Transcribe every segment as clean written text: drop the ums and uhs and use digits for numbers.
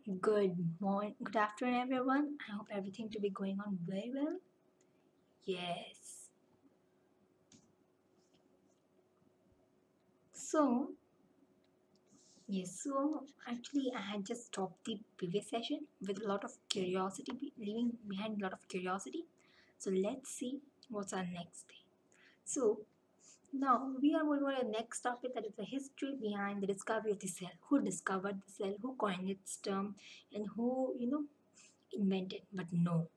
Good afternoon, everyone. I hope everything to be going on very well. Yes. So, yes. So actually, I had just stopped the previous session with a lot of curiosity, leaving behind a lot of curiosity. So let's see what's our next thing. So now we are moving on to the next topic, that is the history behind the discovery of the cell. Who discovered the cell? Who coined its term? And who invented? But no.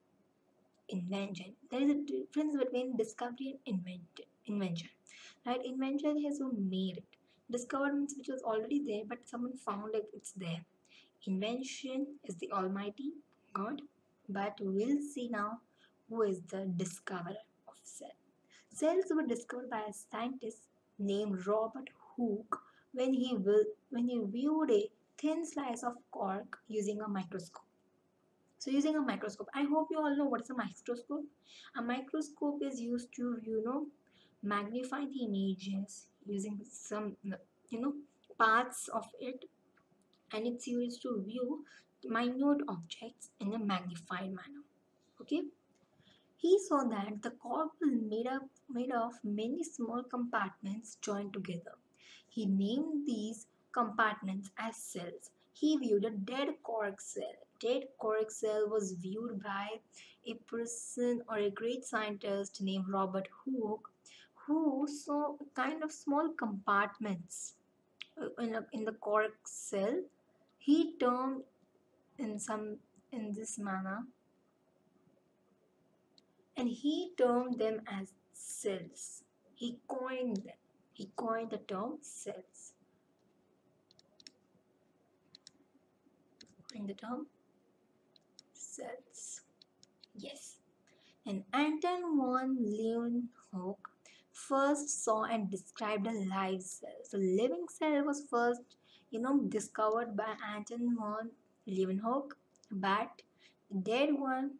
Invention. There is a difference between discovery and invention. Right? Invention is who made it. Discovery means which was already there, but someone found it. It's there. Invention is the Almighty God. But we'll see now who is the discoverer of cell. Cells were discovered by a scientist named Robert Hooke when he viewed a thin slice of cork using a microscope. So using a microscope, I hope you all know what is a microscope. A microscope is used to, magnify the images using some, parts of it, and it's used to view minute objects in a magnified manner. Okay. He saw that the cork was made of many small compartments joined together. He named these compartments as cells. He viewed a dead cork cell. Dead cork cell was viewed by a person or a great scientist named Robert Hooke, who saw a kind of small compartments in the cork cell. He termed in this manner, and he termed them as cells. He coined them. He coined the term cells. In the term cells. Yes. And Anton von Leeuwenhoek first saw and described a live cell. So living cell was first, discovered by Anton von Leeuwenhoek, but dead one,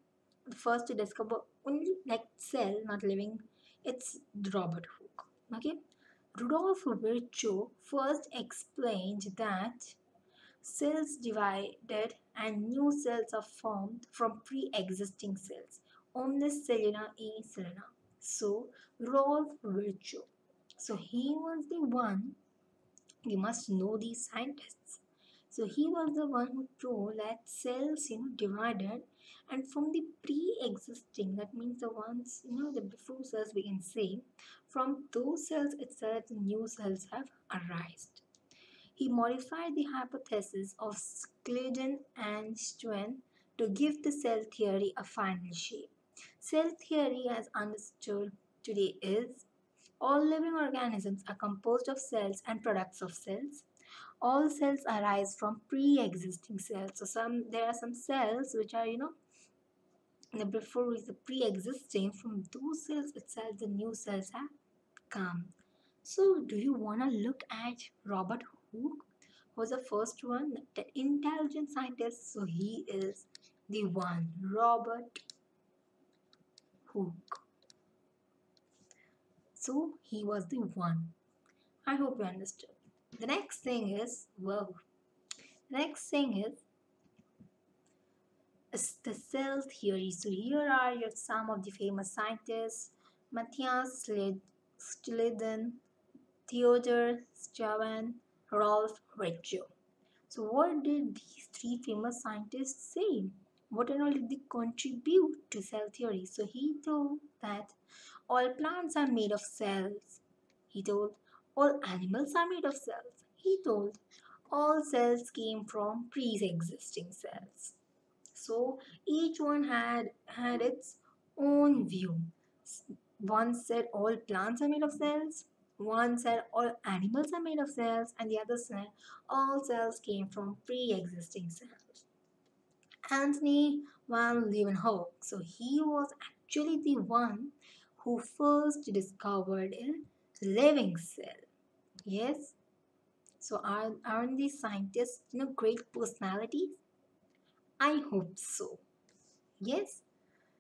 first to discover only like cell, not living, it's Robert Hooke. Okay. Rudolf Virchow first explained that cells divided and new cells are formed from pre-existing cells. Omnis cellula e cellula. So, Rolf Virchow. So, he was the one, you must know these scientists. So, he was the one who told that cells, divided and from the pre-existing, that means the ones, the before cells we can say, from those cells itself, new cells have arisen. He modified the hypothesis of Schleiden and Schwen to give the cell theory a final shape. Cell theory, as understood today, is all living organisms are composed of cells and products of cells. All cells arise from pre-existing cells. So there are some cells which are before is the pre-existing. From those cells itself, the new cells have come. So, do you want to look at Robert Hooke? Was the first one, the intelligent scientist. So he is the one, Robert Hooke. So he was the one. I hope you understood. The next thing is, whoa. The next thing is the cell theory. So here are some of the famous scientists: Matthias Schleiden, Theodor Schwann, Rolf Virchow. So what did these three famous scientists say? What and all did they contribute to cell theory? So he told that all plants are made of cells. He told all animals are made of cells. He told all cells came from pre-existing cells. So each one had its own view. One said all plants are made of cells, one said all animals are made of cells, and the other said all cells came from pre-existing cells. Anthony van Leeuwenhoek, so he was actually the one who first discovered a living cell. Yes. So aren't these scientists great personalities? I hope so. Yes.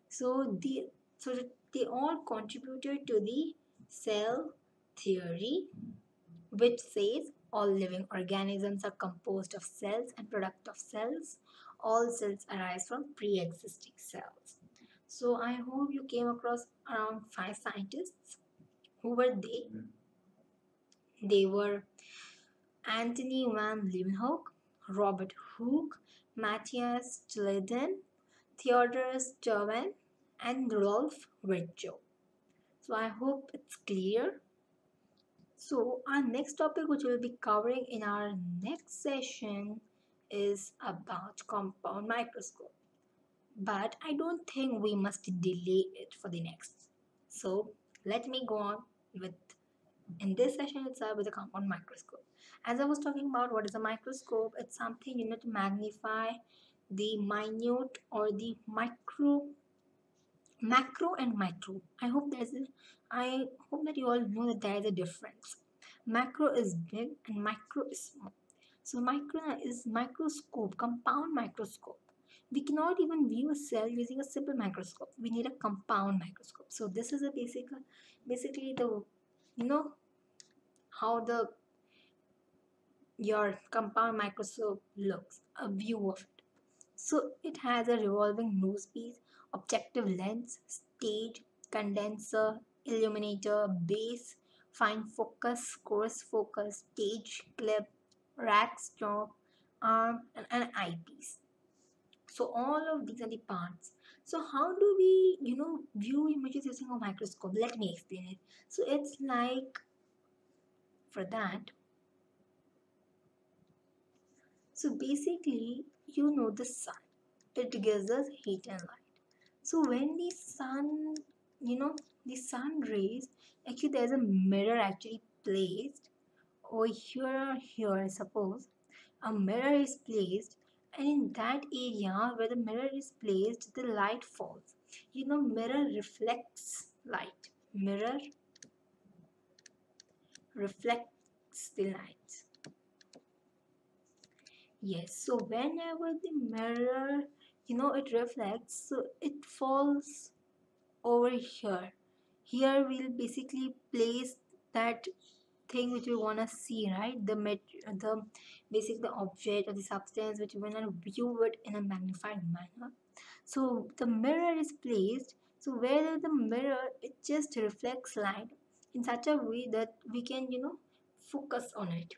So they all contributed to the cell theory, which says All living organisms are composed of cells and product of cells. All cells arise from pre-existing cells. So I hope you came across around five scientists. Who were they? They were Anthony van Leeuwenhoek, Robert Hooke, Matthias Tilden, Theodor Sturgeon, and Rolf Virchow. So I hope it's clear. So our next topic which we'll be covering in our next session is about compound microscope. But I don't think we must delay it for the next. So let me go on with in this session itself with the compound microscope. As I was talking about what is a microscope, it's something you know to magnify the minute or the macro and micro. I hope that you all know that there is a difference. Macro is big and micro is small. So micro is microscope, compound microscope. We cannot even view a cell using a simple microscope. We need a compound microscope. So this is a basically the you know how the your compound microscope looks, a view of it. So it has a revolving nose piece, objective lens, stage, condenser, illuminator, base, fine focus, coarse focus, stage clip, rack stop, arm, and an eyepiece. So all of these are the parts. So how do we, view images using a microscope? Let me explain it. So it's like for that. So basically, the sun. It gives us heat and light. So when the sun rays, actually there's a mirror actually placed over here or here, I suppose. A mirror is placed, and in that area where the mirror is placed, the light falls. Mirror reflects light. Mirror reflects the light. Yes, so whenever the mirror, it reflects, so it falls over here. Here we'll basically place that thing which we want to see, right? The basic the object or the substance which we want to view it in a magnified manner. So the mirror is placed. So where the mirror it just reflects light in such a way that we can focus on it,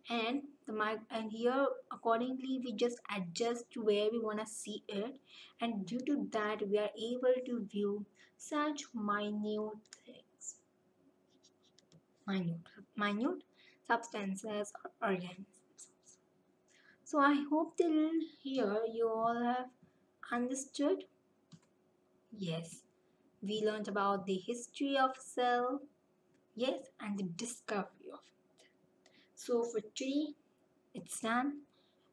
and the mic and here accordingly we just adjust to where we want to see it, and due to that we are able to view such minute things, minute minute substances or organisms. So I hope till here you all have understood. Yes, we learned about the history of cell, yes, and the discovery of it. So for today it's done.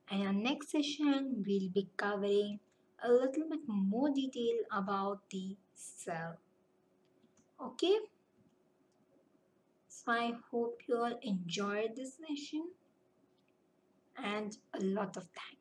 And our next session, we'll be covering a little bit more detail about the cell. Okay? So I hope you all enjoyed this session and a lot of thanks.